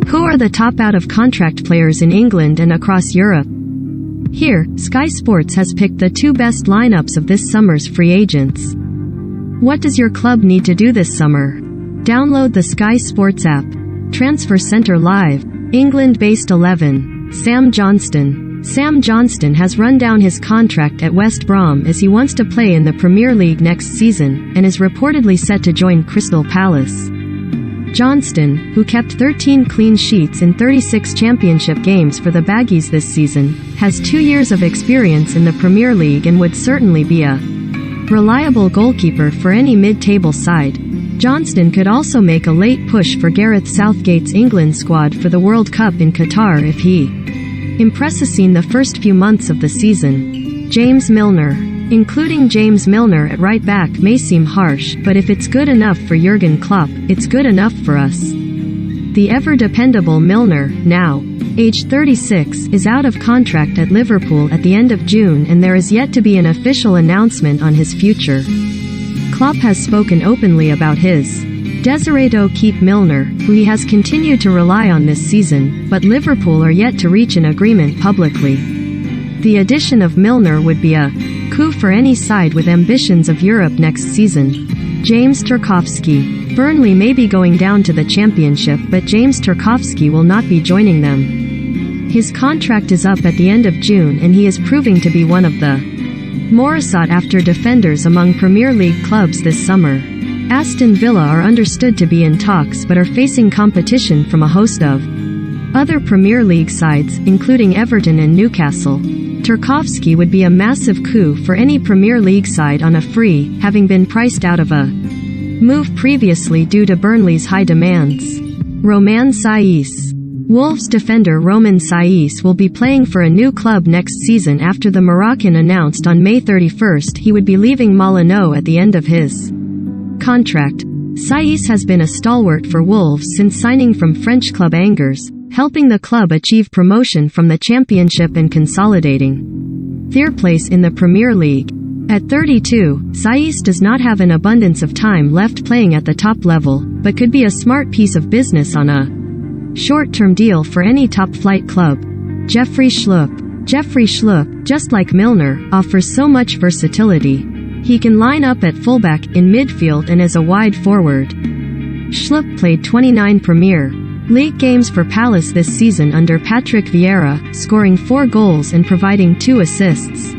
Who are the top out-of-contract players in England and across Europe? Here, Sky Sports has picked the 2 best lineups of this summer's free agents. What does your club need to do this summer? Download the Sky Sports app. Transfer Centre Live. England-based 11. Sam Johnston. Sam Johnston has run down his contract at West Brom as he wants to play in the Premier League next season, and is reportedly set to join Crystal Palace. Johnston, who kept 13 clean sheets in 36 championship games for the Baggies this season, has 2 years of experience in the Premier League and would certainly be a reliable goalkeeper for any mid-table side. Johnston could also make a late push for Gareth Southgate's England squad for the World Cup in Qatar if he impresses in the first few months of the season. James Milner. Including James Milner at right back may seem harsh, but if it's good enough for Jurgen Klopp, it's good enough for us. The ever-dependable Milner, now aged 36, is out of contract at Liverpool at the end of June, and there is yet to be an official announcement on his future. Klopp has spoken openly about his desire to keep Milner, who he has continued to rely on this season, but Liverpool are yet to reach an agreement publicly. The addition of Milner would be a coup for any side with ambitions of Europe next season. James Tarkowski. Burnley may be going down to the Championship, but James Tarkowski will not be joining them. His contract is up at the end of June, and he is proving to be one of the more sought-after defenders among Premier League clubs this summer. Aston Villa are understood to be in talks but are facing competition from a host of other Premier League sides, including Everton and Newcastle. Tarkowski would be a massive coup for any Premier League side on a free, having been priced out of a move previously due to Burnley's high demands. Romain Saiss. Wolves defender Romain Saiss will be playing for a new club next season after the Moroccan announced on May 31st he would be leaving Molineux at the end of his contract. Saiss has been a stalwart for Wolves since signing from French club Angers, helping the club achieve promotion from the Championship and consolidating their place in the Premier League. At 32, Saiss does not have an abundance of time left playing at the top level, but could be a smart piece of business on a short-term deal for any top-flight club. Jeffrey Schlopp. Jeffrey Schlopp, just like Milner, offers so much versatility. He can line up at fullback, in midfield and as a wide forward. Schlopp played 29 Premier League games for Palace this season under Patrick Vieira, scoring 4 goals and providing 2 assists.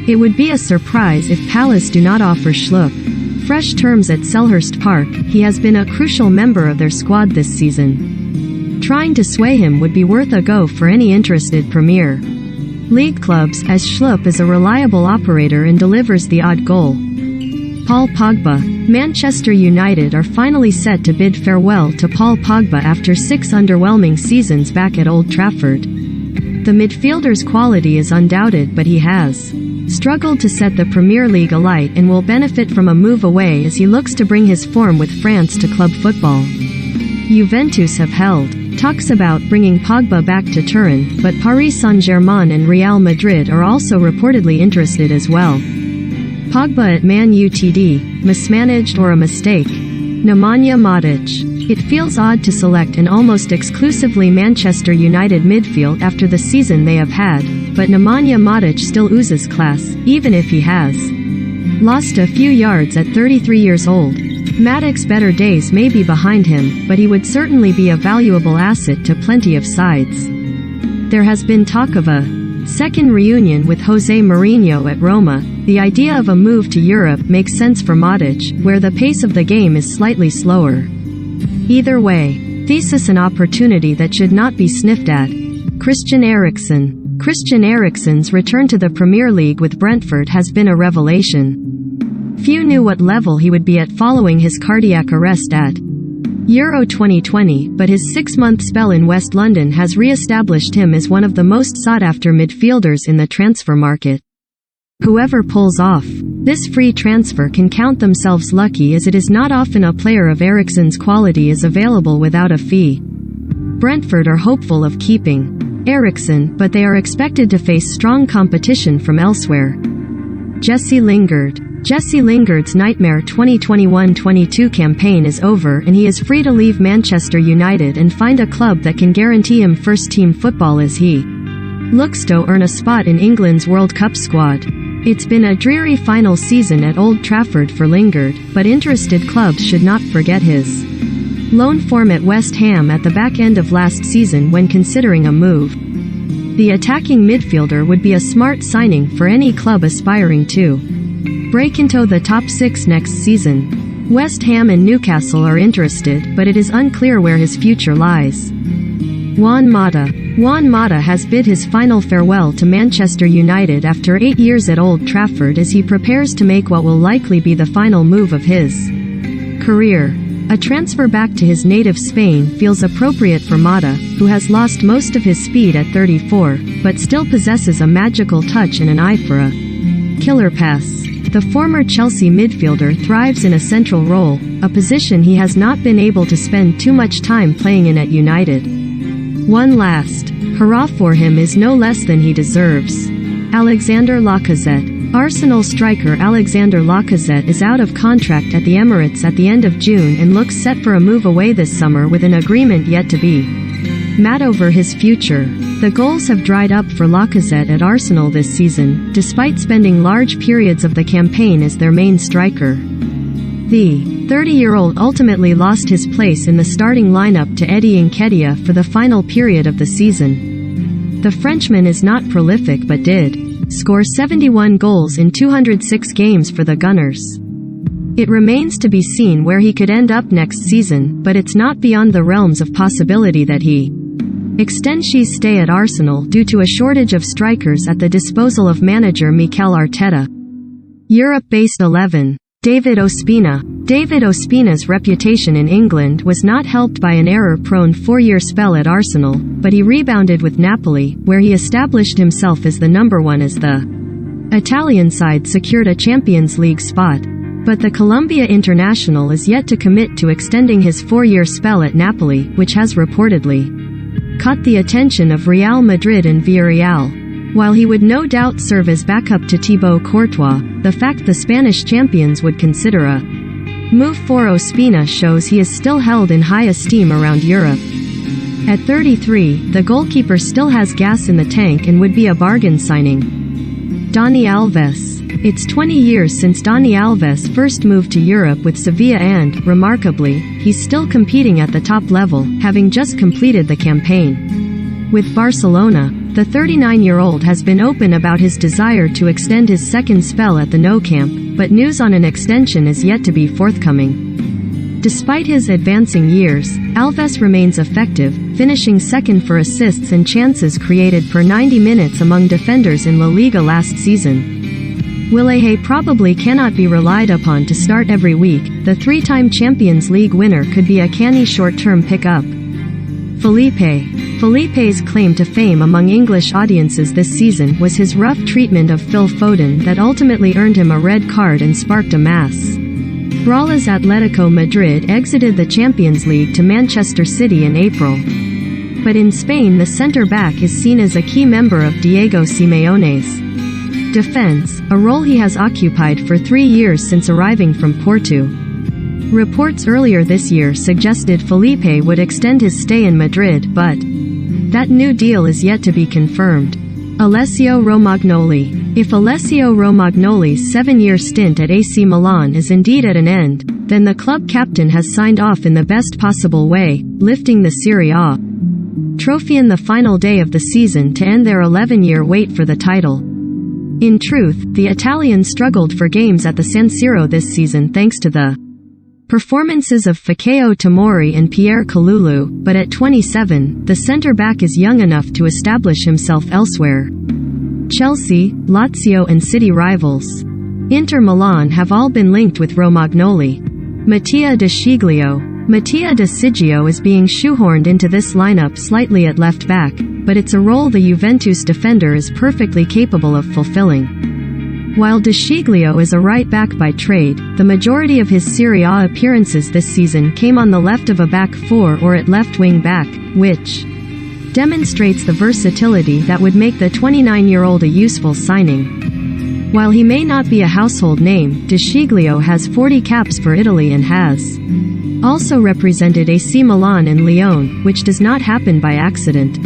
It would be a surprise if Palace do not offer Schlopp fresh terms at Selhurst Park. He has been a crucial member of their squad this season. Trying to sway him would be worth a go for any interested Premier League clubs, as Schlopp is a reliable operator and delivers the odd goal. Paul Pogba. Manchester United are finally set to bid farewell to Paul Pogba after 6 underwhelming seasons back at Old Trafford. The midfielder's quality is undoubted, but he has struggled to set the Premier League alight and will benefit from a move away as he looks to bring his form with France to club football. Juventus have held talks about bringing Pogba back to Turin, but Paris Saint-Germain and Real Madrid are also reportedly interested as well. Pogba at Man Utd, mismanaged or a mistake? Nemanja Matic. It feels odd to select an almost exclusively Manchester United midfield after the season they have had, but Nemanja Matic still oozes class, even if he has lost a few yards at 33 years old. Matic's better days may be behind him, but he would certainly be a valuable asset to plenty of sides. There has been talk of a second reunion with Jose Mourinho at Roma. The idea of a move to Europe makes sense for Matic, where the pace of the game is slightly slower. Either way, thesis an opportunity that should not be sniffed at. Christian Eriksen. Christian Eriksen's return to the Premier League with Brentford has been a revelation. Few knew what level he would be at following his cardiac arrest at Euro 2020, but his 6-month spell in West London has re-established him as one of the most sought-after midfielders in the transfer market. Whoever pulls off this free transfer can count themselves lucky, as it is not often a player of Eriksen's quality is available without a fee. Brentford are hopeful of keeping Eriksen, but they are expected to face strong competition from elsewhere. Jesse Lingard. Jesse Lingard's nightmare 2021-22 campaign is over and he is free to leave Manchester United and find a club that can guarantee him first-team football as he looks to earn a spot in England's World Cup squad. It's been a dreary final season at Old Trafford for Lingard, but interested clubs should not forget his loan form at West Ham at the back end of last season when considering a move. The attacking midfielder would be a smart signing for any club aspiring to break into the top 6 next season. West Ham and Newcastle are interested, but it is unclear where his future lies. Juan Mata. Juan Mata has bid his final farewell to Manchester United after 8 years at Old Trafford as he prepares to make what will likely be the final move of his career. A transfer back to his native Spain feels appropriate for Mata, who has lost most of his speed at 34, but still possesses a magical touch and an eye for a killer pass. The former Chelsea midfielder thrives in a central role, a position he has not been able to spend too much time playing in at United. One last hurrah for him is no less than he deserves. Alexander Lacazette. Arsenal striker Alexander Lacazette is out of contract at the Emirates at the end of June and looks set for a move away this summer with an agreement yet to be met over his future. The goals have dried up for Lacazette at Arsenal this season, despite spending large periods of the campaign as their main striker. The 30-year-old ultimately lost his place in the starting lineup to Eddie Nketiah for the final period of the season. The Frenchman is not prolific but did score 71 goals in 206 games for the Gunners. It remains to be seen where he could end up next season, but it's not beyond the realms of possibility that he extends his stay at Arsenal due to a shortage of strikers at the disposal of manager Mikel Arteta. Europe-based 11. David Ospina. David Ospina's reputation in England was not helped by an error-prone 4-year spell at Arsenal, but he rebounded with Napoli, where he established himself as the number one as the Italian side secured a Champions League spot. But the Colombia international is yet to commit to extending his 4-year spell at Napoli, which has reportedly caught the attention of Real Madrid and Villarreal. While he would no doubt serve as backup to Thibaut Courtois, the fact the Spanish champions would consider a move for Ospina shows he is still held in high esteem around Europe. At 33, the goalkeeper still has gas in the tank and would be a bargain signing. Donnie Alves. It's 20 years since Donnie Alves first moved to Europe with Sevilla and, remarkably, he's still competing at the top level, having just completed the campaign with Barcelona. The 39-year-old has been open about his desire to extend his second spell at the Nou Camp, but news on an extension is yet to be forthcoming. Despite his advancing years, Alves remains effective, finishing second for assists and chances created per 90 minutes among defenders in La Liga last season. Willian probably cannot be relied upon to start every week. The 3-time Champions League winner could be a canny short-term pickup. Felipe's claim to fame among English audiences this season was his rough treatment of Phil Foden that ultimately earned him a red card and sparked a mass brawl as Atletico Madrid exited the Champions League to Manchester City in April. But in Spain, the centre-back is seen as a key member of Diego Simeone's defense, a role he has occupied for 3 years since arriving from Porto. Reports earlier this year suggested Felipe would extend his stay in Madrid, but that new deal is yet to be confirmed. Alessio Romagnoli. If Alessio Romagnoli's 7-year stint at AC Milan is indeed at an end, then the club captain has signed off in the best possible way, lifting the Serie A trophy in the final day of the season to end their 11-year wait for the title. In truth, the Italian struggled for games at the San Siro this season thanks to the performances of Fikayo Tomori and Pierre Kalulu, but at 27, the centre-back is young enough to establish himself elsewhere. Chelsea, Lazio and City rivals Inter Milan have all been linked with Romagnoli. Mattia De Sciglio is being shoehorned into this lineup slightly at left back, but it's a role the Juventus defender is perfectly capable of fulfilling. While De Sciglio is a right back by trade, the majority of his Serie A appearances this season came on the left of a back four or at left wing back, which demonstrates the versatility that would make the 29-year-old a useful signing. While he may not be a household name, De Sciglio has 40 caps for Italy and has also represented AC Milan and Lyon, which does not happen by accident.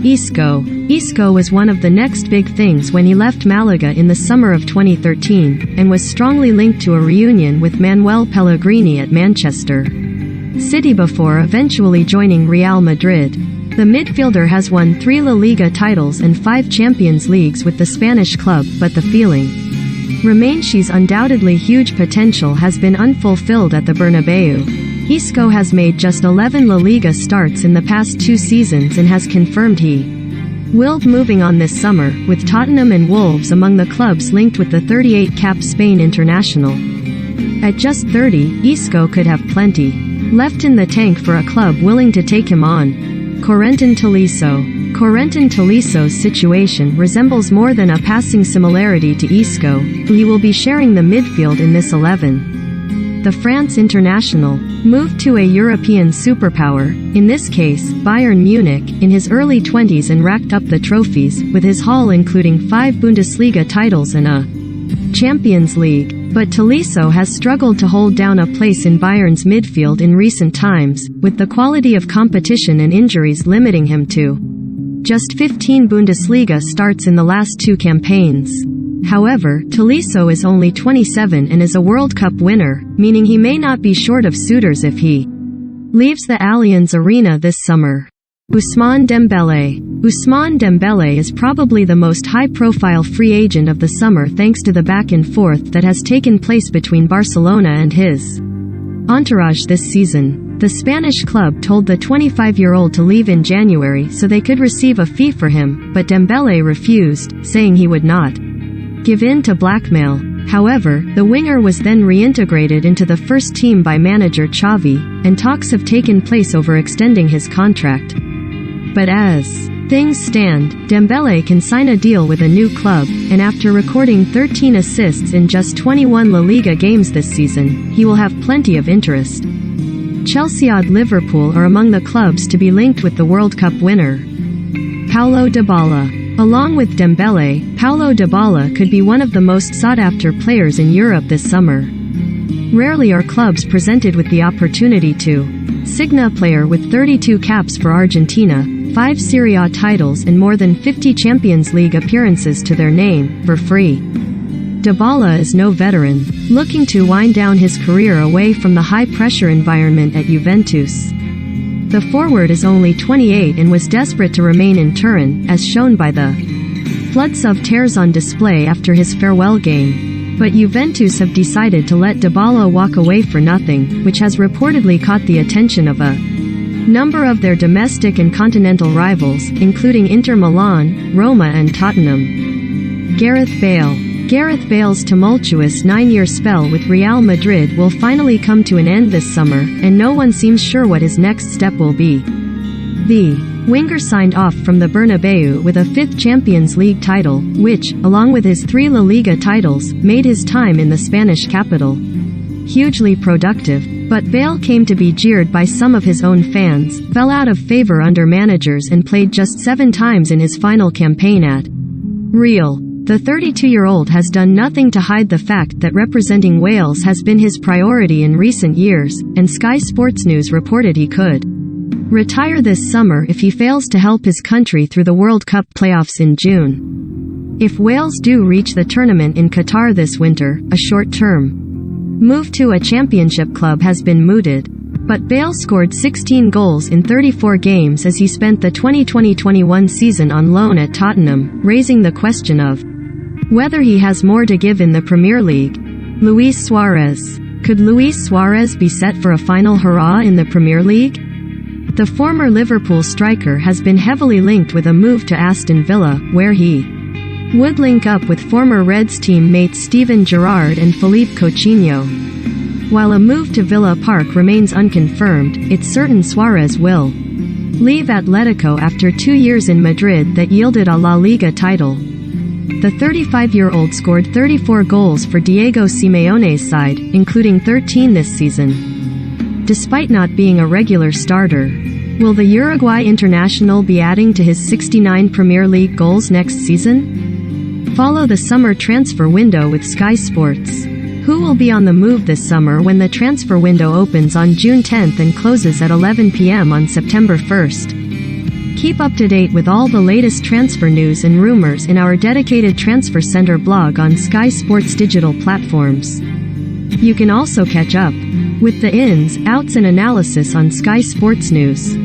Isco was one of the next big things when he left Malaga in the summer of 2013, and was strongly linked to a reunion with Manuel Pellegrini at Manchester City before eventually joining Real Madrid. The midfielder has won 3 La Liga titles and 5 Champions Leagues with the Spanish club, but the feeling remains his undoubtedly huge potential has been unfulfilled at the Bernabeu. Isco has made just 11 La Liga starts in the past 2 seasons and has confirmed he will be moving on this summer, with Tottenham and Wolves among the clubs linked with the 38-cap Spain international. At just 30, Isco could have plenty left in the tank for a club willing to take him on. Corentin Tolisso's situation resembles more than a passing similarity to Isco, who he will be sharing the midfield in this 11. The France international moved to a European superpower, in this case, Bayern Munich, in his early 20s and racked up the trophies, with his haul including 5 Bundesliga titles and a Champions League. But Tolisso has struggled to hold down a place in Bayern's midfield in recent times, with the quality of competition and injuries limiting him to just 15 Bundesliga starts in the last 2 campaigns. However, Tolisso is only 27 and is a World Cup winner, meaning he may not be short of suitors if he leaves the Allianz Arena this summer. Usman Dembele is probably the most high-profile free agent of the summer thanks to the back-and-forth that has taken place between Barcelona and his entourage this season. The Spanish club told the 25-year-old to leave in January so they could receive a fee for him, but Dembele refused, saying he would not give in to blackmail. However, the winger was then reintegrated into the first team by manager Xavi, and talks have taken place over extending his contract. But as things stand, Dembele can sign a deal with a new club, and after recording 13 assists in just 21 La Liga games this season, he will have plenty of interest. Chelsea and Liverpool are among the clubs to be linked with the World Cup winner, Paulo Dybala. Along with Dembele, Paulo Dybala could be one of the most sought-after players in Europe this summer. Rarely are clubs presented with the opportunity to sign a player with 32 caps for Argentina, 5 Serie A titles and more than 50 Champions League appearances to their name, for free. Dybala is no veteran, looking to wind down his career away from the high-pressure environment at Juventus. The forward is only 28 and was desperate to remain in Turin, as shown by the floods of tears on display after his farewell game. But Juventus have decided to let Dybala walk away for nothing, which has reportedly caught the attention of a number of their domestic and continental rivals, including Inter Milan, Roma and Tottenham. Gareth Bale's tumultuous 9-year spell with Real Madrid will finally come to an end this summer, and no one seems sure what his next step will be. The winger signed off from the Bernabeu with a 5th Champions League title, which, along with his 3 La Liga titles, made his time in the Spanish capital hugely productive. But Bale came to be jeered by some of his own fans, fell out of favor under managers and played just 7 times in his final campaign at Real. The 32-year-old has done nothing to hide the fact that representing Wales has been his priority in recent years, and Sky Sports News reported he could retire this summer if he fails to help his country through the World Cup playoffs in June. If Wales do reach the tournament in Qatar this winter, a short-term move to a championship club has been mooted. But Bale scored 16 goals in 34 games as he spent the 2020-21 season on loan at Tottenham, raising the question of whether he has more to give in the Premier League. Luis Suarez. Could Luis Suarez be set for a final hurrah in the Premier League? The former Liverpool striker has been heavily linked with a move to Aston Villa, where he would link up with former Reds teammates Steven Gerrard and Philippe Coutinho. While a move to Villa Park remains unconfirmed, it's certain Suarez will leave Atletico after 2 years in Madrid that yielded a La Liga title. The 35-year-old scored 34 goals for Diego Simeone's side, including 13 this season. Despite not being a regular starter, will the Uruguay international be adding to his 69 Premier League goals next season? Follow the summer transfer window with Sky Sports. Who will be on the move this summer when the transfer window opens on June 10th and closes at 11 p.m. on September 1st? Keep up to date with all the latest transfer news and rumors in our dedicated Transfer Center blog on Sky Sports digital platforms. You can also catch up with the ins, outs and analysis on Sky Sports News.